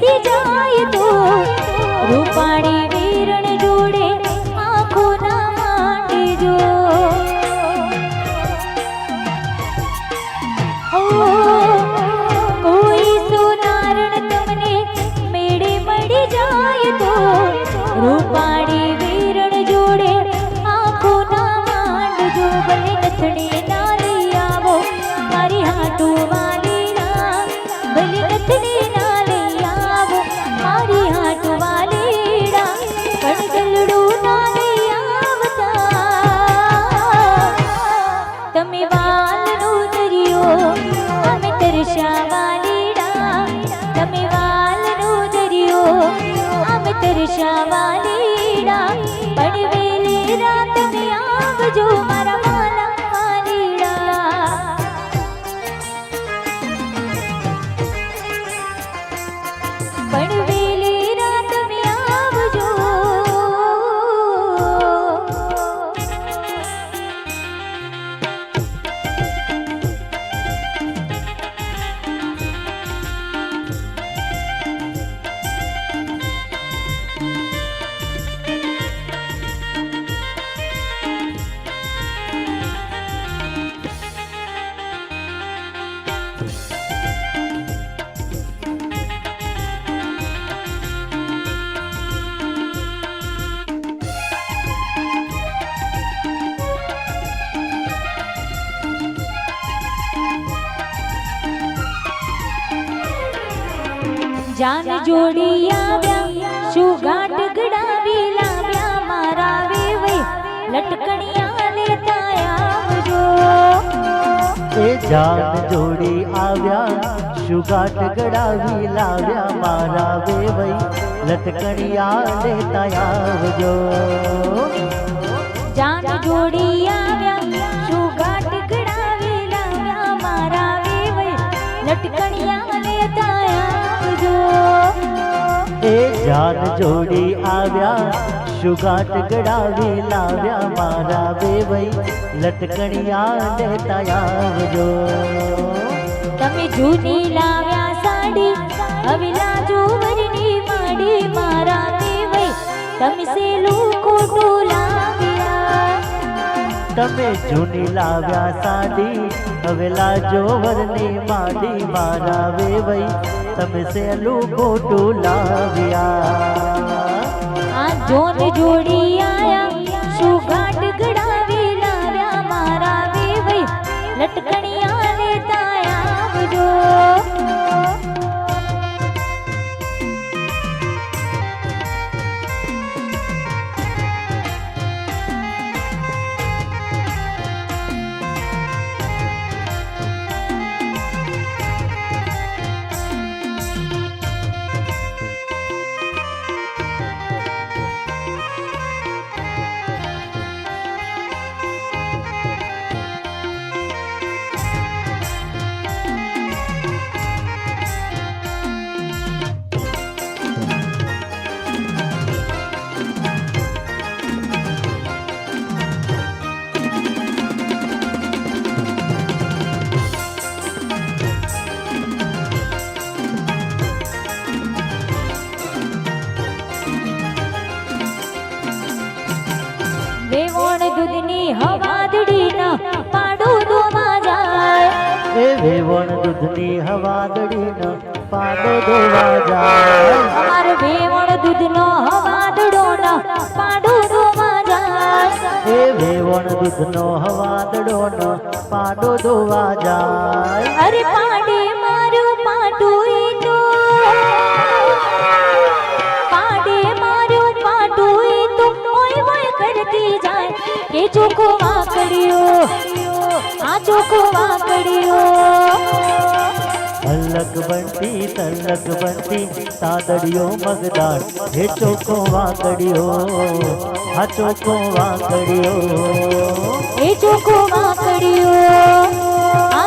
મળી જાય તો રૂપાળી વીરણ જોડે આંખો ના માંડજો કોઈ સોનારણ તમને મેળે મળી જાય તો રૂપાળી વીરણ જોડે આંખો ના માંડજો ભલે નથણી ના લઈ આવો મારી હાટુ વાલીડા ભલે નથણી ના લઈ આવો મારી હાટુ વાલીડા પણ ગલડું ના લઈ આવતા તમે વાલનો દરિયો અમે તરસ્યા વાલીડા તમે વાલનો દરિયો અમે તરસ્યા વાલીડા પણ વેલે રાત તમે આવજો મારા વાલા વાલીડા પણ વેલે રાત તમે આવજો જાન જોડી આવ્યા શું ગાંઠ ગડાવી લાવ્યા મારા વેવઈ લટકણિયા લેતા આવજો એ જાન જોડી આવ્યા શું ગાંઠ ગડાવી લાવ્યા મારા વેવઈ લટકણિયા લેતા આવજો જાન જોડી આવ્યા શું ગાંઠ ગડાવી લાવ્યા મારા વેવઈ લટકણિયા લેતા આવજો એ જાન જોડી આવ્યા શું ગાંઠ ગડાવી લાવ્યા મારા વેવઈ લટકણિયા લેતા આવજો તમે જૂની લાવ્યા સાડી હવે લાજો વરની માડી મારા વેવઈ તમે સેલું ખોટું લાવ્યા તમે જૂની લાવ્યા સાડી હવે લાજો વરની માડી મારા વેવઈ તમે સેલું ખોટું લાવ્યા આ જોન જોડી આયા શું ગાંઠ ગડાવી લાવ્યા મારા વેવઈ લટકણિયા લેતા આવજો વેવણ દૂધની હવાદડી ના પાડો ધોવા જાય એ વેવણ દૂધની હવાદડી ન પાડો ધોવા જાય અમાર વેવણ દૂધનો હવાદડો ના પાડો ધોવા જાય એ વેવણ દૂધનો હવાદડો ન પાડો ધોવા જાય અરે પાડે મારું પાટું ઈ તો પાડે મારું પાટું ઈ તો ઓય ઓય કરતી જાય કે ચોખ્ખો વાકડ્યો આ ચોખ્ખો વાકડ્યો તલક બનતી તાદડિયો મગદાર હે ચોકો વાકડિયો હા ચોકો વાકડિયો એ ચોખ્ખો વાકડ્યો આ